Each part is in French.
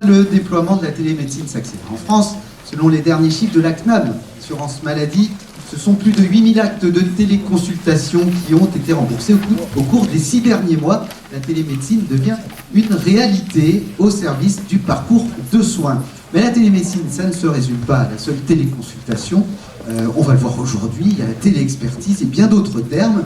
le déploiement de la télémédecine s'accélère. En France, selon les derniers chiffres de la CNAM, Assurance Maladie, ce sont plus de 8000 actes de téléconsultation qui ont été remboursés au cours des 6 derniers mois. La télémédecine devient une réalité au service du parcours de soins. Mais la télémédecine, ça ne se résume pas à la seule téléconsultation. On va le voir aujourd'hui, il y a la téléexpertise et bien d'autres termes.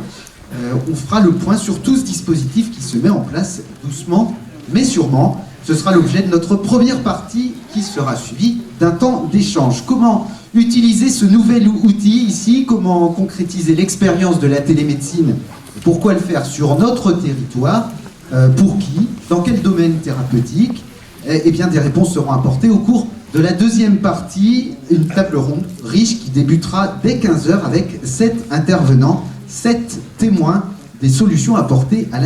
On fera le point sur tout ce dispositif qui se met en place doucement, mais sûrement. Ce sera l'objet de notre première partie qui sera suivie d'un temps d'échange. Comment utiliser ce nouvel outil ici? Comment concrétiser l'expérience de la télémédecine? Pourquoi le faire sur notre territoire? Pour qui? Dans quel domaine thérapeutique? Eh bien, des réponses seront apportées au cours de la deuxième partie, une table ronde riche qui débutera dès 15 h avec 7 intervenants, 7 témoins des solutions apportées à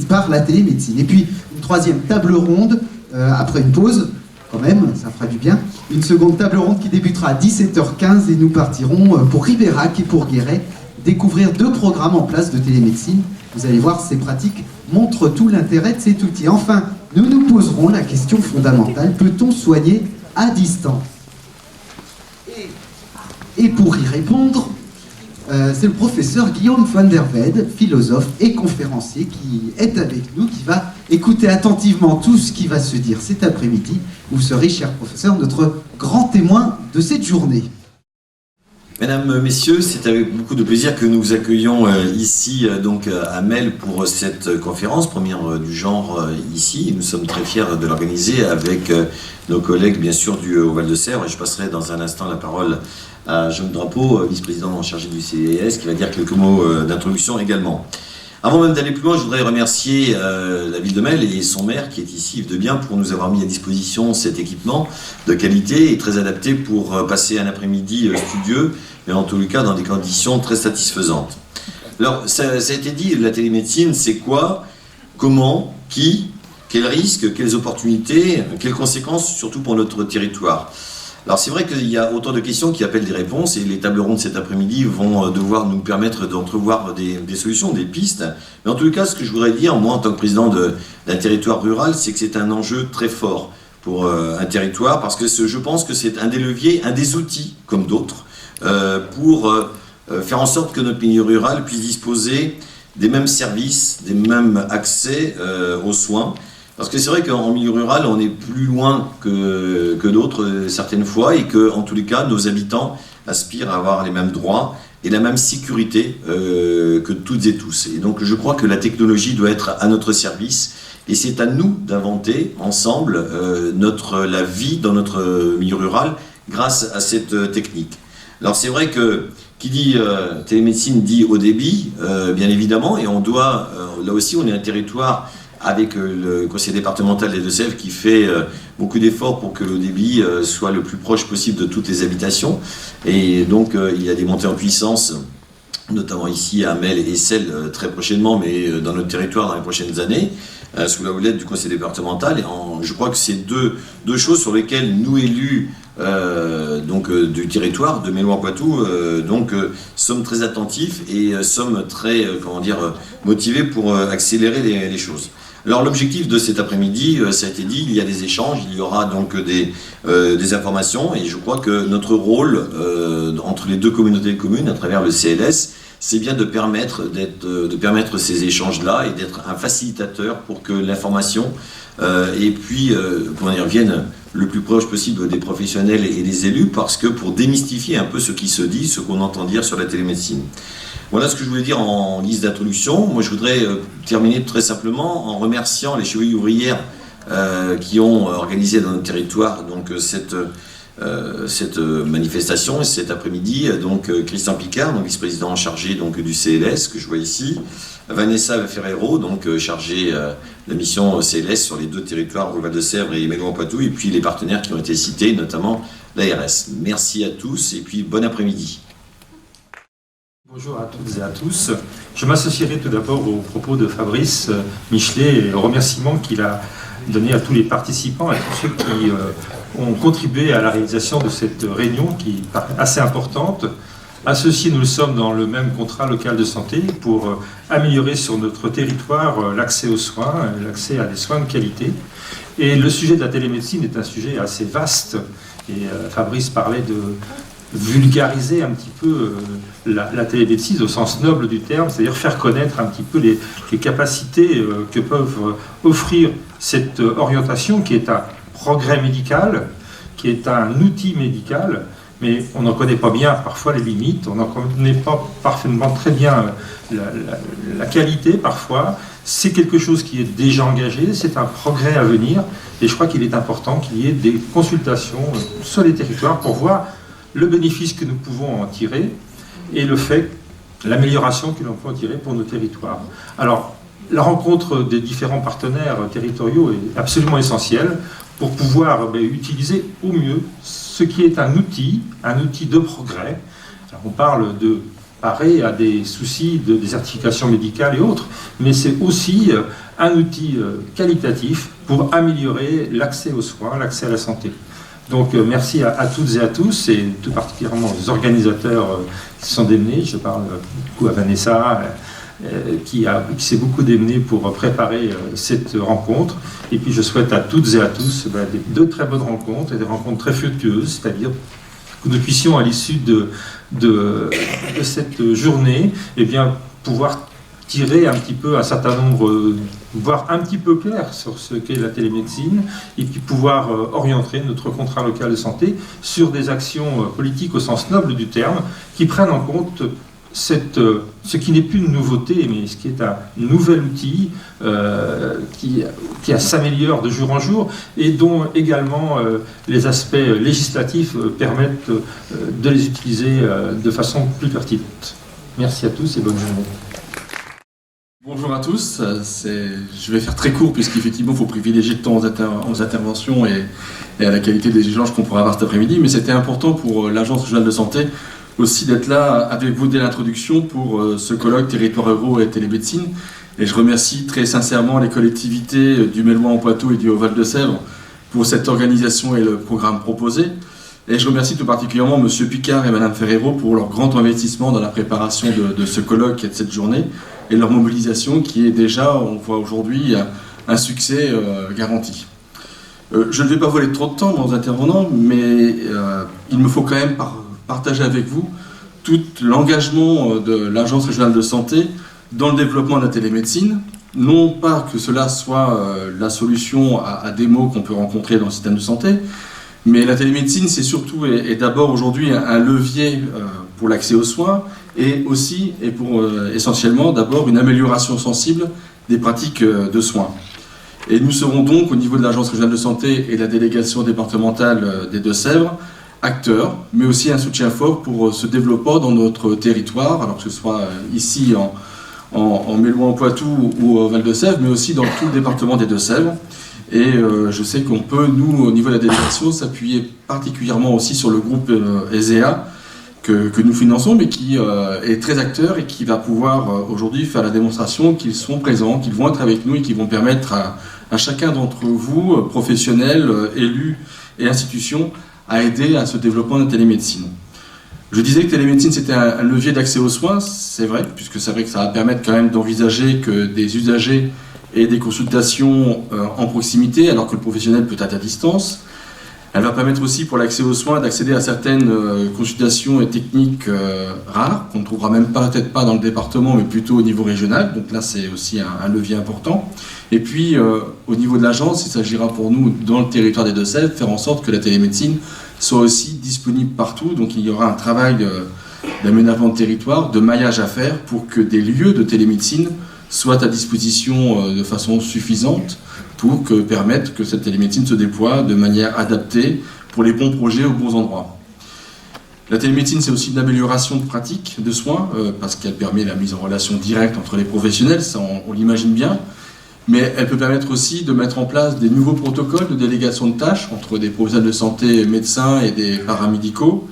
par la télémédecine. Et puis, une troisième table ronde, après une pause, quand même, ça fera du bien. Une seconde table ronde qui débutera à 17 h 15 et nous partirons pour Ribérac et pour Guéret découvrir 2 programmes en place de télémédecine. Vous allez voir, ces pratiques montrent tout l'intérêt de cet outil. Enfin, nous nous poserons la question fondamentale, peut-on soigner à distance? Et pour y répondre, c'est le professeur Guillaume van der Weyde, philosophe et conférencier, qui est avec nous, qui va écouter attentivement tout ce qui va se dire cet après-midi. Vous serez, cher professeur, notre grand témoin de cette journée. Mesdames, Messieurs, c'est avec beaucoup de plaisir que nous vous accueillons ici donc à Melle pour cette conférence, première du genre ici. Nous sommes très fiers de l'organiser avec nos collègues, bien sûr, du Val-de-Sèvres. Et je passerai dans un instant la parole à Jean Drapeau, vice-président en charge du CES, qui va dire quelques mots d'introduction également. Avant même d'aller plus loin, je voudrais remercier la ville de Melle et son maire qui est ici, Yves Debien, pour nous avoir mis à disposition cet équipement de qualité et très adapté pour passer un après-midi studieux, mais en tous les cas dans des conditions très satisfaisantes. Alors, ça a été dit, la télémédecine, c'est quoi? Comment? Qui? Quels risques? Quelles opportunités? Quelles conséquences, surtout pour notre territoire? Alors c'est vrai qu'il y a autant de questions qui appellent des réponses et les tables rondes cet après-midi vont devoir nous permettre d'entrevoir des solutions, des pistes. Mais en tout cas, ce que je voudrais dire, moi en tant que président d'un territoire rural, c'est que c'est un enjeu très fort pour un territoire parce que je pense que c'est un des leviers, un des outils, comme d'autres, pour faire en sorte que notre milieu rural puisse disposer des mêmes services, des mêmes accès aux soins. Parce que c'est vrai qu'en milieu rural, on est plus loin que d'autres certaines fois et que, en tous les cas, nos habitants aspirent à avoir les mêmes droits et la même sécurité que toutes et tous. Et donc, je crois que la technologie doit être à notre service et c'est à nous d'inventer ensemble la vie dans notre milieu rural grâce à cette technique. Alors, c'est vrai que qui dit télémédecine dit haut débit, bien évidemment, et on doit, là aussi, on est un territoire avec le conseil départemental des Deux-Sèvres qui fait beaucoup d'efforts pour que le débit soit le plus proche possible de toutes les habitations. Et donc il y a des montées en puissance, notamment ici à Melle et Celle très prochainement, mais dans notre territoire dans les prochaines années, sous la houlette du conseil départemental. Et je crois que c'est deux choses sur lesquelles nous, élus du territoire de Mélois-Poitou, sommes très attentifs et sommes très motivés pour accélérer les choses. Alors l'objectif de cet après-midi, ça a été dit, il y a des échanges, il y aura donc des informations et je crois que notre rôle entre les deux communautés de communes à travers le CLS, c'est bien de permettre ces échanges-là et d'être un facilitateur pour que l'information vienne le plus proche possible des professionnels et des élus, parce que pour démystifier un peu ce qui se dit, ce qu'on entend dire sur la télémédecine. Voilà ce que je voulais dire en guise d'introduction. Moi, je voudrais terminer très simplement en remerciant les chevilles ouvrières qui ont organisé dans notre territoire donc cette manifestation et cet après-midi. Donc Christian Picard, donc vice-président chargé donc du CLS que je vois ici, Vanessa Ferrero, donc chargée de la mission CLS sur les deux territoires, au Val-de-Sèvres et Mélois-Poitou, et puis les partenaires qui ont été cités, notamment l'ARS. Merci à tous et puis bon après-midi. Bonjour à toutes et à tous. Je m'associerai tout d'abord aux propos de Fabrice Michelet et au remerciement qu'il a donné à tous les participants et à tous ceux qui ont contribué à la réalisation de cette réunion qui est assez importante. Associés, nous le sommes dans le même contrat local de santé pour améliorer sur notre territoire l'accès aux soins, l'accès à des soins de qualité. Et le sujet de la télémédecine est un sujet assez vaste. Et Fabrice parlait de vulgariser un petit peu la télémédecine au sens noble du terme, c'est-à-dire faire connaître un petit peu les capacités que peuvent offrir cette orientation qui est un progrès médical, qui est un outil médical, mais on n'en connaît pas bien parfois les limites, on n'en connaît pas parfaitement très bien la qualité parfois. C'est quelque chose qui est déjà engagé, c'est un progrès à venir, et je crois qu'il est important qu'il y ait des consultations sur les territoires pour voir le bénéfice que nous pouvons en tirer et le fait, l'amélioration que l'on peut en tirer pour nos territoires. Alors, la rencontre des différents partenaires territoriaux est absolument essentielle pour pouvoir utiliser au mieux ce qui est un outil de progrès. Alors, on parle de parer à des soucis de désertification médicale et autres, mais c'est aussi un outil qualitatif pour améliorer l'accès aux soins, l'accès à la santé. Donc merci à toutes et à tous, et tout particulièrement aux organisateurs qui sont démenés. Je parle beaucoup à Vanessa, qui s'est beaucoup démenée pour préparer cette rencontre. Et puis je souhaite à toutes et à tous de très bonnes rencontres et des rencontres très fructueuses, c'est-à-dire que nous puissions, à l'issue de cette journée, pouvoir tirer un petit peu un certain nombre, voire un petit peu clair sur ce qu'est la télémédecine, et puis pouvoir orienter notre contrat local de santé sur des actions politiques au sens noble du terme, qui prennent en compte ce qui n'est plus une nouveauté, mais ce qui est un nouvel outil qui s'améliore de jour en jour, et dont également les aspects législatifs permettent de les utiliser de façon plus pertinente. Merci à tous et bonne journée. Bonjour à tous, je vais faire très court puisqu'effectivement il faut privilégier le temps aux interventions et à la qualité des échanges qu'on pourra avoir cet après-midi, mais c'était important pour l'Agence régionale de santé aussi d'être là avec vous dès l'introduction pour ce colloque Territoires ruraux et télémédecine, et je remercie très sincèrement les collectivités du Mélois-en-Poitou et du Haut-Val-de-Sèvres pour cette organisation et le programme proposé. Et je remercie tout particulièrement M. Picard et Mme Ferrero pour leur grand investissement dans la préparation de ce colloque et de cette journée, et leur mobilisation qui est déjà, on voit aujourd'hui, un succès garanti. Je ne vais pas voler trop de temps dans intervenant, mais il me faut quand même partager avec vous tout l'engagement de l'Agence régionale de santé dans le développement de la télémédecine. Non pas que cela soit la solution à des maux qu'on peut rencontrer dans le système de santé, mais la télémédecine, c'est surtout et d'abord aujourd'hui un levier pour l'accès aux soins, et aussi et pour essentiellement d'abord une amélioration sensible des pratiques de soins. Et nous serons donc au niveau de l'Agence régionale de santé et de la délégation départementale des Deux-Sèvres acteurs, mais aussi un soutien fort pour ce développement dans notre territoire, alors que ce soit ici en Mélois-en-Poitou ou au Val-de-Sèvres, mais aussi dans tout le département des Deux-Sèvres. Et je sais qu'on peut, nous, au niveau de la délégation, s'appuyer particulièrement aussi sur le groupe ESEA que nous finançons, mais qui est très acteur et qui va pouvoir aujourd'hui faire la démonstration qu'ils sont présents, qu'ils vont être avec nous et qui vont permettre à chacun d'entre vous, professionnels, élus et institutions, à aider à ce développement de la télémédecine. Je disais que télémédecine c'était un levier d'accès aux soins, c'est vrai, puisque c'est vrai que ça va permettre quand même d'envisager que des usagers aient des consultations en proximité, alors que le professionnel peut être à distance. Elle va permettre aussi pour l'accès aux soins d'accéder à certaines consultations et techniques rares, qu'on ne trouvera même peut-être pas dans le département, mais plutôt au niveau régional. Donc là, c'est aussi un levier important. Et puis, au niveau de l'agence, il s'agira pour nous, dans le territoire des Deux-Sèvres, de faire en sorte que la télémédecine soit aussi disponible partout. Donc il y aura un travail d'aménagement de territoire, de maillage à faire pour que des lieux de télémédecine soient à disposition de façon suffisante pour permettre que cette télémédecine se déploie de manière adaptée pour les bons projets aux bons endroits. La télémédecine, c'est aussi une amélioration de pratique de soins, parce qu'elle permet la mise en relation directe entre les professionnels, ça on l'imagine bien, mais elle peut permettre aussi de mettre en place des nouveaux protocoles de délégation de tâches entre des professionnels de santé, médecins et des paramédicaux.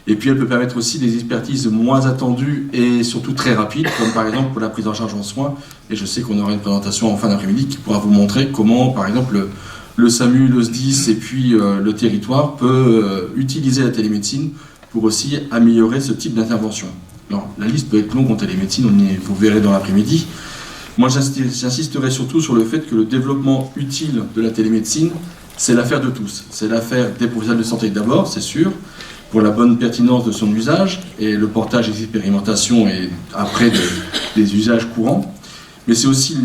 Et puis elle peut permettre aussi des expertises moins attendues et surtout très rapides, comme par exemple pour la prise en charge en soins. Et je sais qu'on aura une présentation en fin d'après-midi qui pourra vous montrer comment, par exemple, le SAMU, le SDIS et puis le territoire peut utiliser la télémédecine pour aussi améliorer ce type d'intervention. Alors, la liste peut être longue en télémédecine, vous verrez dans l'après-midi. Moi, j'insisterai surtout sur le fait que le développement utile de la télémédecine, c'est l'affaire de tous. C'est l'affaire des professionnels de santé d'abord, c'est sûr, pour la bonne pertinence de son usage et le portage des expérimentations et après des usages courants. Mais c'est aussi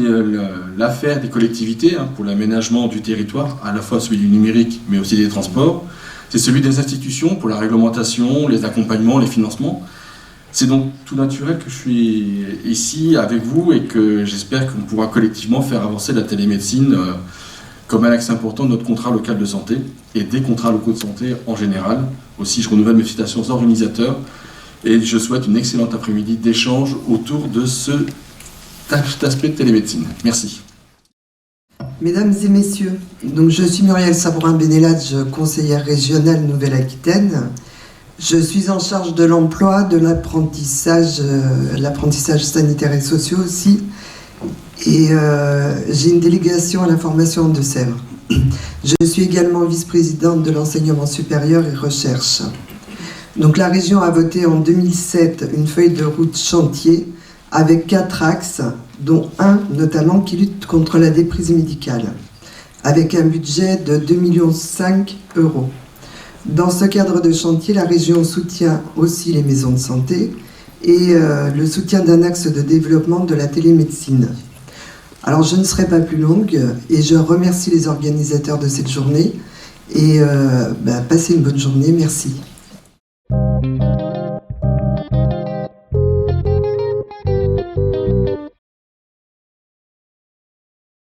l'affaire des collectivités pour l'aménagement du territoire, à la fois celui du numérique, mais aussi des transports. C'est celui des institutions pour la réglementation, les accompagnements, les financements. C'est donc tout naturel que je suis ici avec vous et que j'espère qu'on pourra collectivement faire avancer la télémédecine comme un axe important de notre contrat local de santé et des contrats locaux de santé en général. Aussi, je renouvelle mes félicitations aux organisateurs et je souhaite une excellente après-midi d'échange autour de cet aspect de télémédecine. Merci. Mesdames et messieurs, donc je suis Muriel Sabourin-Bénéladje, conseillère régionale Nouvelle-Aquitaine. Je suis en charge de l'emploi, de l'apprentissage sanitaire et social aussi. Et j'ai une délégation à la formation en Deux-Sèvres. Je suis également vice-présidente de l'enseignement supérieur et recherche. Donc la région a voté en 2007 une feuille de route chantier avec 4 axes, dont un notamment qui lutte contre la déprise médicale, avec un budget de 2,5 millions d'euros. Dans ce cadre de chantier, la région soutient aussi les maisons de santé et le soutien d'un axe de développement de la télémédecine. Alors je ne serai pas plus longue et je remercie les organisateurs de cette journée et passez une bonne journée, merci.